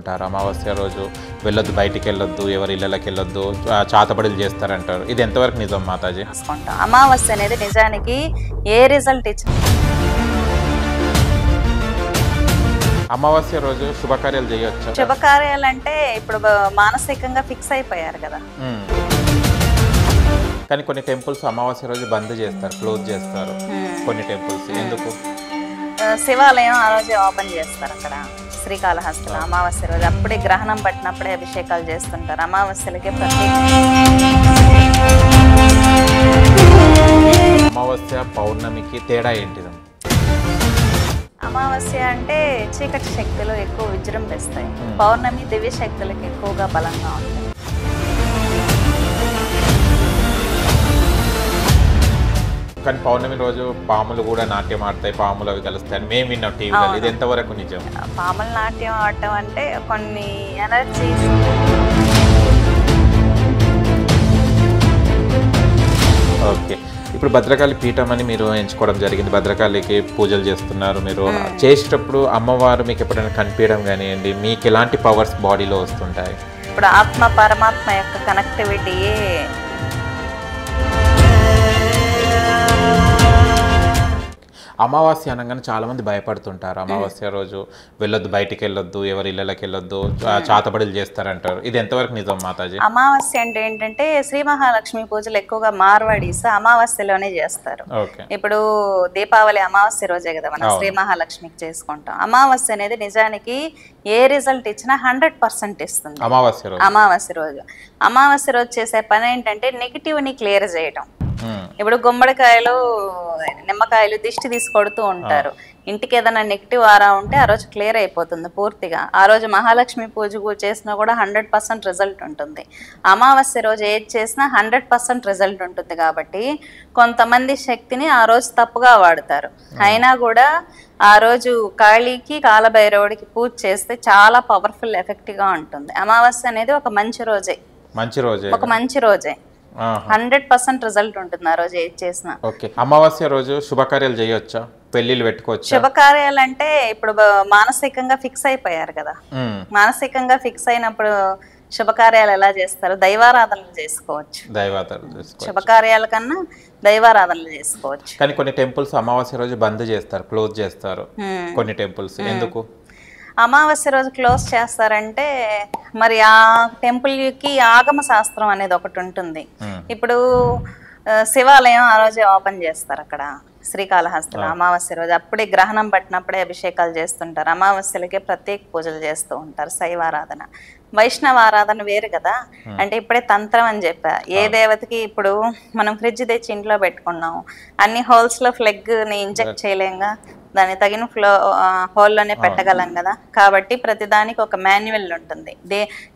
ఉంటారు. అమావాస్య రోజు వెళ్ళొద్దు, బయటికి వెళ్ళొద్దు, ఎవరి ఇళ్ళకి వెళ్ళొద్దు, చాతబడులు చేస్తారంటారు. ఇది ఎంతవరకు నిజం మాతాజీ? అమావాస్య అనేది నిజానికి ఏ రిజల్ట్ ఇచ్చిన అమావాస్య రోజు శుభకార్యాలు చేయొచ్చు. శుభకార్యాలు అంటే ఇప్పుడు మానసికంగా ఫిక్స్ అయిపోయారు కదా. కానీ కొన్ని టెంపుల్స్ అమావాస్య రోజు బంద్ చేస్తారు, క్లోజ్ చేస్తారు. కొన్ని టెంపుల్స్ ఎందుకు? శివాలయం ఆ రోజు ఓపెన్ చేస్తారు అక్కడ శ్రీకాళహస్తిలో అమావాస్య రోజు. అప్పుడే గ్రహణం పట్టినప్పుడే అభిషేకాలు చేస్తుంటారు. అమావాస్యలకే అమావాస్య పౌర్ణమికి తేడా ఏంటిది? అమావాస్య అంటే చీకటి శక్తులు ఎక్కువ విజృంభిస్తాయి. పౌర్ణమి దివ్య శక్తులకు ఎక్కువగా బలంగా ఉంటాయి. కానీ పౌర్ణమి రోజు పాములు కూడా నాట్యం ఆడతాయి, పాములు అవి కలుస్తాయి అని మేము విన్నాం టీవీలో. ఇది ఎంతవరకు నిజం? పాములు నాట్యం ఆడటం అంటే కొన్ని ఎనర్జీస్ ఓకే. ఇప్పుడు భద్రకాళి పీఠం అని మీరు ఎంచుకోవడం జరిగింది. భద్రకాళికి పూజలు చేస్తున్నారు మీరు. చేసేటప్పుడు అమ్మవారు మీకు ఎప్పుడైనా కనిపించడం కానివ్వండి, మీకు ఎలాంటి పవర్స్ బాడీలో వస్తుంటాయి? ఇప్పుడు ఆత్మ పరమాత్మ యొక్క కనెక్టివిటీ అమావాస్య అనగానే చాలామంది భయపడుతుంటారు. అమావాస్య రోజు వెళ్ళొద్దు, బయటికి వెళ్ళొద్దు, ఎవరి ఇళ్ళకి వెళ్ళొద్దు, చాతబడులు చేస్తారంటారు. ఇది ఎంతవరకు నిజం మాతాజీ? అమావాస్య అంటే ఏంటంటే శ్రీ మహాలక్ష్మి పూజలు ఎక్కువగా మార్వాడీస్ అమావాస్యలోనే చేస్తారు. ఇప్పుడు దీపావళి అమావాస్య రోజే కదా మనం శ్రీ మహాలక్ష్మికి చేసుకుంటాం. అమావాస్య అనేది నిజానికి ఏ రిజల్ట్ ఇచ్చినా 100% ఇస్తుంది. అమావాస్య రోజు అమావాస్య రోజు చేసే పని ఏంటంటే నెగిటివ్ ని క్లియర్ చేయడం. ఇప్పుడు గుమ్మడికాయలు, నిమ్మకాయలు దిష్టి తీసి కొడుతూ ఉంటారు. ఇంటికి ఏదైనా నెగిటివ్ ఆరా ఉంటే ఆ రోజు క్లియర్ అయిపోతుంది పూర్తిగా. ఆ రోజు మహాలక్ష్మి పూజ చేసినా కూడా 100% రిజల్ట్ ఉంటుంది. అమావాస్య రోజు ఏది చేసినా 100% రిజల్ట్ ఉంటుంది. కాబట్టి కొంతమంది శక్తిని ఆ రోజు తప్పుగా వాడతారు. అయినా కూడా ఆ రోజు కాళీకి, కాలభైరవుడికి పూజ చేస్తే చాలా పవర్ఫుల్ ఎఫెక్టివ్గా ఉంటుంది. అమావాస్య అనేది ఒక మంచి రోజే, ఒక మంచి రోజే. 100% రిజల్ట్ ఉంటుంది ఆ రోజు ఏది చేసినా. అమావాస్య రోజు శుభకార్యాలు చేయొచ్చా? పెళ్లిళ్ళు పెట్టుకోవచ్చు? శుభకార్యాలు అంటే ఇప్పుడు మానసికంగా ఫిక్స్ అయిపోయారు కదా. మానసికంగా ఫిక్స్ అయినప్పుడు శుభకార్యాలు ఎలా చేస్తారు? దైవారాధనలు చేసుకోవచ్చు. శుభకార్యాల కన్నా దైవారాధనలు చేసుకోవచ్చు. కానీ కొన్ని టెంపుల్స్ అమావాస్య రోజు బంద్ చేస్తారు, క్లోజ్ చేస్తారు. కొన్ని టెంపుల్స్ ఎందుకు అమావాస్య రోజు క్లోజ్ చేస్తారంటే మరి ఆ టెంపుల్కి ఆగమ శాస్త్రం అనేది ఒకటి ఉంటుంది. ఇప్పుడు శివాలయం ఆ రోజే ఓపెన్ చేస్తారు అక్కడ శ్రీకాళహస్తిలో అమావాస్య రోజు. అప్పుడే గ్రహణం పట్టినప్పుడే అభిషేకాలు చేస్తుంటారు. అమావాస్యలకే ప్రత్యేక పూజలు చేస్తూ ఉంటారు. శైవారాధన, వైష్ణవ ఆరాధన వేరు కదా. అంటే ఇప్పుడే తంత్రం అని చెప్పా. ఏ దేవతకి ఇప్పుడు మనం ఫ్రిడ్జ్ తెచ్చి ఇంట్లో పెట్టుకున్నాం, అన్ని హోల్స్లో ఫ్లెగ్ని ఇంజెక్ట్ చేయలేంగా, దాన్ని తగిన హోల్లోనే పెట్టగలం కదా. కాబట్టి ప్రతిదానికి ఒక మాన్యువల్ ఉంటుంది,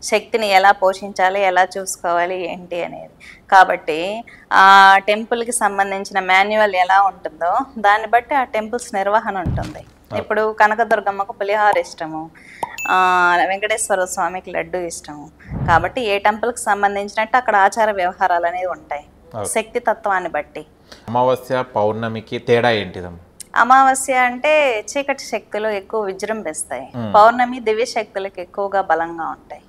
శక్తిని ఎలా పోషించాలి, ఎలా చూసుకోవాలి ఏంటి అనేది. కాబట్టి ఆ టెంపుల్కి సంబంధించిన మాన్యువల్ ఎలా ఉంటుందో దాన్ని బట్టి ఆ టెంపుల్స్ నిర్వహణ ఉంటుంది. ఇప్పుడు కనకదుర్గమ్మకు పులిహార ఇష్టము, వెంకటేశ్వర స్వామికి లడ్డు ఇష్టము. కాబట్టి ఏ టెంపుల్కి సంబంధించినట్టు అక్కడ ఆచార వ్యవహారాలు అనేవి ఉంటాయి శక్తి తత్వాన్ని బట్టి. అమావాస్య పౌర్ణమికి తేడా ఏంటిదమ్మా? అమావాస్య అంటే చీకటి శక్తులు ఎక్కువ విజృంభిస్తాయి. పౌర్ణమి దివ్య శక్తులకు ఎక్కువగా బలంగా ఉంటాయి.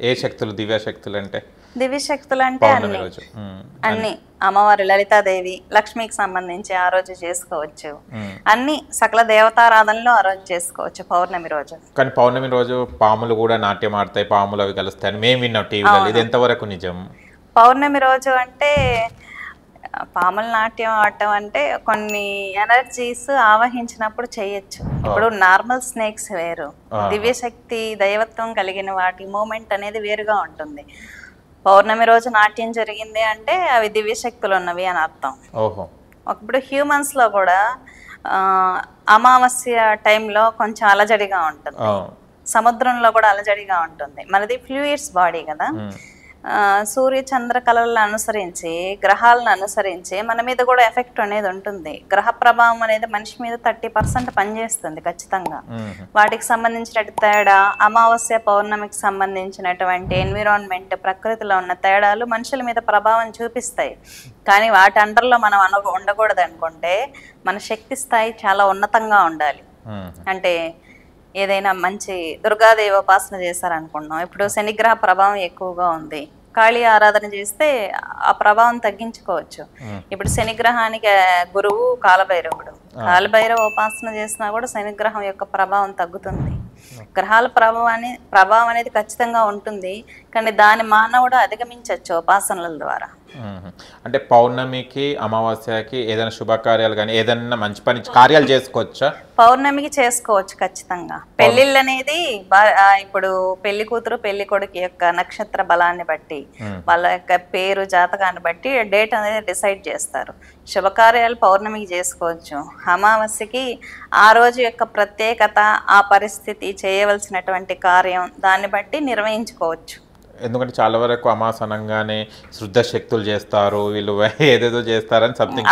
ఏ శక్తులు దివ్య శక్తులు అంటే? దివ్య శక్తులు అంటే అన్ని అమ్మవారి లలితాదేవి, లక్ష్మికి సంబంధించి ఆ రోజు చేసుకోవచ్చు. అన్ని సకల దేవతారాధనలు ఆ రోజు చేసుకోవచ్చు పౌర్ణమి రోజు. కానీ పౌర్ణమి రోజు పాములు కూడా నాట్యం ఆడతాయి, పాములు అవి కలుస్తాయి అని మేము విన్నాం టీవీలో. ఇది ఎంతవరకు నిజం? పౌర్ణమి రోజు అంటే పాముల నాట్యం ఆడటం అంటే కొన్ని ఎనర్జీస్ ఆవహించినప్పుడు చేయొచ్చు. ఇప్పుడు నార్మల్ స్నేక్స్ వేరు, దివ్యశక్తి దైవత్వం కలిగిన వాటి మూమెంట్ అనేది వేరుగా ఉంటుంది. పౌర్ణమి రోజు నాట్యం జరిగింది అంటే అవి దివ్యశక్తులు ఉన్నవి అని అర్థం. ఇప్పుడు హ్యూమన్స్ లో కూడా అమావాస్య టైంలో కొంచెం అలజడిగా ఉంటుంది, సముద్రంలో కూడా అలజడిగా ఉంటుంది. మనది ఫ్లూయిడ్స్ బాడీ కదా. సూర్య చంద్ర కళలను అనుసరించి, గ్రహాలను అనుసరించి మన మీద కూడా ఎఫెక్ట్ అనేది ఉంటుంది. గ్రహ ప్రభావం అనేది మనిషి మీద 30% పనిచేస్తుంది ఖచ్చితంగా. వాటికి సంబంధించిన తేడా, అమావాస్య పౌర్ణమికి సంబంధించినటువంటి ఎన్విరాన్మెంట్, ప్రకృతిలో ఉన్న తేడాలు మనుషుల మీద ప్రభావం చూపిస్తాయి. కానీ వాటి అండర్లో మనం ఉండకూడదు అనుకుంటే మన శక్తి స్థాయి చాలా ఉన్నతంగా ఉండాలి. అంటే ఏదైనా మంచి దుర్గాదేవి ఉపాసన చేశారనుకున్నాం, ఇప్పుడు శనిగ్రహ ప్రభావం ఎక్కువగా ఉంది, కాళీ ఆరాధన చేస్తే ఆ ప్రభావం తగ్గించుకోవచ్చు. ఇప్పుడు శనిగ్రహానికి గురువు కాలభైరవుడు, కాలభైరవ ఉపాసన చేసినా కూడా శనిగ్రహం యొక్క ప్రభావం తగ్గుతుంది. గ్రహాల ప్రభావం అనేది ఖచ్చితంగా ఉంటుంది, కానీ దాని మానవుడు అధిగమించవచ్చు ఉపాసనల ద్వారా. అంటే పౌర్ణమికి అమావాస్యకి ఏదైనా శుభకార్యాలు కానీ ఏదైనా మంచి పని కార్యాలు చేసుకోవచ్చా? పౌర్ణమికి చేసుకోవచ్చు ఖచ్చితంగా. పెళ్లిళ్ళు అనేది ఇప్పుడు పెళ్లి కూతురు పెళ్లి కొడుకు యొక్క నక్షత్ర బలాన్ని బట్టి, వాళ్ళ యొక్క పేరు జాతకాన్ని బట్టి డేట్ అనేది డిసైడ్ చేస్తారు. శుభకార్యాలు పౌర్ణమికి చేసుకోవచ్చు. అమావాస్యకి ఆ రోజు యొక్క ప్రత్యేకత, ఆ పరిస్థితి, చేయవలసినటువంటి కార్యం దాన్ని బట్టి నిర్వహించుకోవచ్చు. ఎందుకంటే చాలా వరకు అమావాస్య అనగానే శుద్ధ శక్తులు చేస్తారు, వీళ్ళు ఏదేదో చేస్తారని సంథింగ్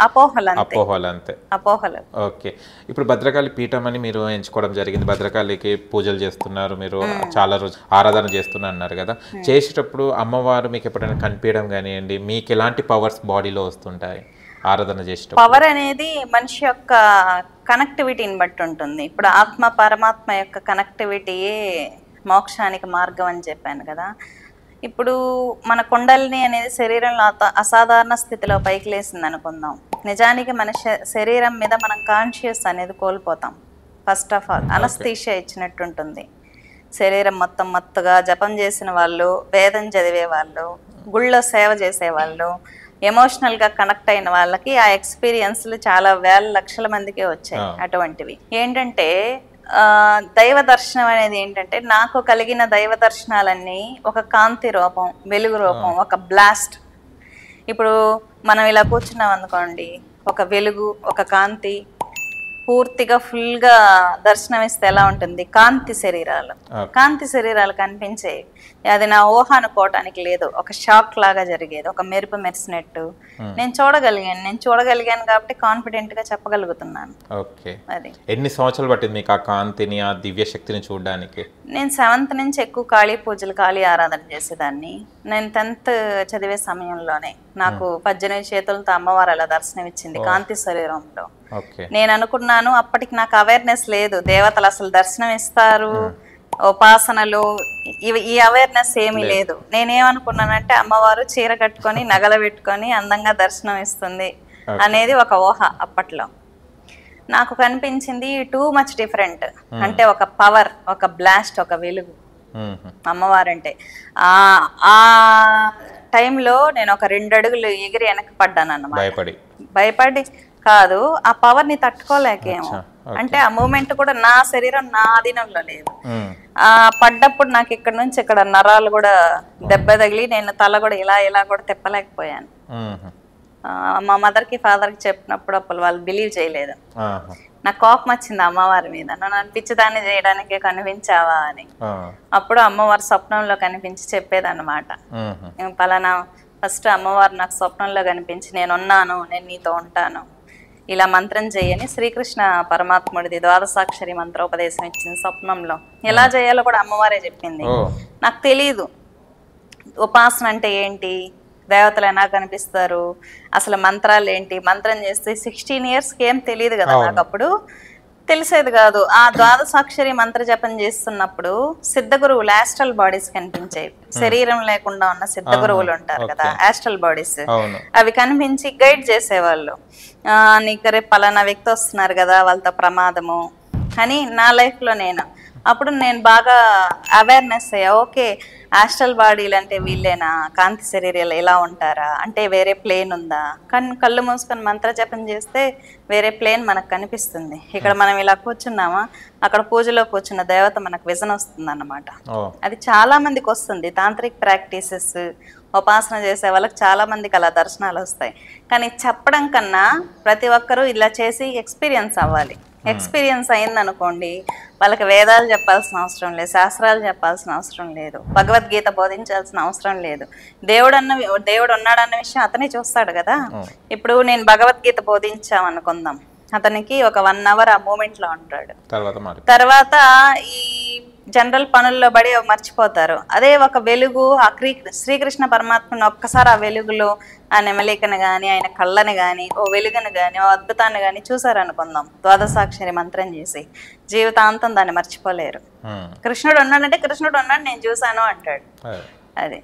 అపోహలు. ఓకే, ఇప్పుడు భద్రకాళి పీఠం అని మీరు ఎంచుకోవడం జరిగింది. భద్రకాళికి పూజలు చేస్తున్నారు, మీరు చాలా రోజు ఆరాధన చేస్తున్నారు అన్నారు కదా. చేసేటప్పుడు అమ్మవారు మీకు ఎప్పుడైనా కనిపించడం కానివ్వండి, మీకు ఎలాంటి పవర్స్ బాడీలో వస్తుంటాయి ఆరాధన చేసేటప్పుడు? పవర్ అనేది మనిషి యొక్క కనెక్టివిటీని బట్టి ఉంటుంది. ఇప్పుడు ఆత్మ పరమాత్మ యొక్క కనెక్టివిటీయే మోక్షానికి మార్గం అని చెప్పాను కదా. ఇప్పుడు మన కుండలిని అనేది శరీరంలో అసాధారణ స్థితిలో పైకి లేసింది అనుకుందాం. నిజానికి మన శరీరం మీద మనం కాన్షియస్ అనేది కోల్పోతాం. ఫస్ట్ ఆఫ్ ఆల్ అనస్థీషియా ఇచ్చినట్టుంటుంది. శరీరం మొత్తం మత్తుగా జపం చేసిన వాళ్ళు, వేదం చదివే వాళ్ళు, గుళ్ళో సేవ చేసేవాళ్ళు, ఎమోషనల్గా కనెక్ట్ అయిన వాళ్ళకి ఆ ఎక్స్పీరియన్స్లు చాలా వేల లక్షల మందికే వచ్చాయి. అటువంటివి ఏంటంటే దైవ దర్శనం అనేది ఏంటంటే, నాకు కలిగిన దైవ దర్శనాలన్నీ ఒక కాంతి రూపం, వెలుగు రూపం, ఒక బ్లాస్ట్. ఇప్పుడు మనం ఇలా కూర్చున్నాం అనుకోండి, ఒక వెలుగు, ఒక కాంతి పూర్తిగా ఫుల్గా దర్శనమిస్తే ఎలా ఉంటుంది? కాంతి శరీరాలు కనిపించేవి. అది నా ఊహ అనుకోవటానికి లేదు, ఒక షాక్ లాగా జరిగేది, ఒక మెరుపు మెరిసినట్టు నేను చూడగలిగాను కాబట్టి కాన్ఫిడెంట్ గా చెప్పగలుగుతున్నాను. ఓకే, అది ఎన్ని సంవత్సరాలు పట్టింది మీకు ఆ కాంతిని, ఆ దివ్య శక్తిని చూడడానికి? నేను 7th నుంచి ఎక్కువ కాళీ పూజలు, కాళీ ఆరాధన చేసేదాన్ని. నేను 10th చదివే సమయంలోనే నాకు 18 చేతులతో అమ్మవారు అలా దర్శనం ఇచ్చింది కాంతి శరీరంలో. నేను అనుకున్నాను, అప్పటికి నాకు అవేర్నెస్ లేదు, దేవతలు అసలు దర్శనం ఇస్తారు, ఉపాసనలు, ఈ అవేర్నెస్ ఏమీ లేదు. నేనేమనుకున్నానంటే అమ్మవారు చీర కట్టుకొని నగలు పెట్టుకొని అందంగా దర్శనం ఇస్తుంది అనేది ఒక ఊహ. అప్పట్లో నాకు కనిపించింది టూ మచ్ డిఫరెంట్. అంటే ఒక పవర్, ఒక బ్లాస్ట్, ఒక వెలుగు అమ్మవారంటే. ఆ టైంలో నేను ఒక 2 అడుగులు ఎగిరి వెనక్కి పడ్డాను అన్నమాట. భయపడి కాదు, ఆ పవర్ ని తట్టుకోలేకేమో. అంటే ఆ మూమెంట్ కూడా నా శరీరం నా ఆధీనంలో లేదు. ఆ పడ్డప్పుడు నాకు ఇక్కడ నుంచి ఇక్కడ నరాలు కూడా దెబ్బ తగిలి నేను తల కూడా ఇలా కూడా తిప్పలేకపోయాను. మా మదర్ కి ఫాదర్ కి చెప్పినప్పుడు అప్పుడు వాళ్ళు బిలీవ్ చేయలేదు. నాకు కోపం వచ్చింది అమ్మవారి మీద, నన్ను పిచ్చిదాన్ని చేయడానికి కనిపించావా అని. అప్పుడు అమ్మవారి స్వప్నంలో కనిపించి చెప్పేదన్నమాట, పలానా ఫస్ట్ అమ్మవారు నాకు స్వప్నంలో కనిపించి నేనున్నాను, నేను నీతో ఉంటాను, ఇలా మంత్రం చేయని శ్రీకృష్ణ పరమాత్ముడిది ద్వాదశాక్షరి మంత్రోపదేశం ఇచ్చింది స్వప్నంలో. ఎలా చేయాలో కూడా అమ్మవారే చెప్పింది. నాకు తెలీదు ఉపాసన అంటే ఏంటి, దేవతలు ఎలా కనిపిస్తారు, అసలు మంత్రాలు ఏంటి, మంత్రం చేస్తే 16 yearsకి ఏం తెలియదు కదా నాకు, అప్పుడు తెలిసేది కాదు. ఆ ద్వాదశాక్షరి మంత్ర జపం చేస్తున్నప్పుడు సిద్ధ గురువులు ఆస్ట్రల్ బాడీస్ కనిపించేవి. శరీరం లేకుండా ఉన్న సిద్ధ గురువులు ఉంటారు కదా, ఆస్ట్రల్ బాడీస్, అవి కనిపించి గైడ్ చేసేవాళ్ళు. నీకు రేపు పలానా వ్యక్తి వస్తున్నారు కదా, వాళ్ళతో ప్రమాదము అని. నా లైఫ్లో అప్పుడు నేను బాగా అవేర్నెస్ అయ్యా. ఓకే, ఆస్ట్రల్ బాడీలు అంటే వీళ్ళేనా, కాంతి శరీరాలు ఎలా ఉంటారా, అంటే వేరే ప్లేన్ ఉందా? కళ్ళు మూసుకొని మంత్ర జపం చేస్తే వేరే ప్లేన్ మనకు కనిపిస్తుంది. ఇక్కడ మనం ఇలా కూర్చున్నామా, అక్కడ పూజలో కూర్చున్న దేవత మనకు విజన్ వస్తుంది అన్నమాట. అది చాలా మందికి వస్తుంది. తాంత్రిక్ ప్రాక్టీసెస్ ఉపాసన చేసే వాళ్ళకి చాలా మందికి అలా దర్శనాలు వస్తాయి. కానీ చెప్పడం కన్నా ప్రతి ఒక్కరూ ఇలా చేసి ఎక్స్పీరియన్స్ అవ్వాలి. ఎక్స్పీరియన్స్ అయిందనుకోండి, వాళ్ళకి వేదాలు చెప్పాల్సిన అవసరం లేదు, శాస్త్రాలు చెప్పాల్సిన అవసరం లేదు, భగవద్గీత బోధించాల్సిన అవసరం లేదు. దేవుడు ఉన్నాడన్న విషయం అతనే చూస్తాడు కదా. ఇప్పుడు నేను భగవద్గీత బోధించామనుకుందాం, అతనికి ఒక 1 hour ఆ మూమెంట్ లో ఉంటాడు. తర్వాత ఈ జనరల్ పనుల్లో పడి మర్చిపోతారు. అదే ఒక వెలుగు ఆ శ్రీకృష్ణ పరమాత్మను ఒక్కసారి ఆ వెలుగులో ఆ నెమలికను కానీ ఆయన కళ్ళని కానీ ఓ వెలుగును కానీ ఓ అద్భుతాన్ని కానీ చూసారనుకుందాం, ద్వాదశాక్షరి మంత్రం చేసి జీవితాంతం దాన్ని మర్చిపోలేరు. కృష్ణుడు ఉన్నాడంటే కృష్ణుడు ఉన్నాడు, నేను చూశాను అంటాడు. అది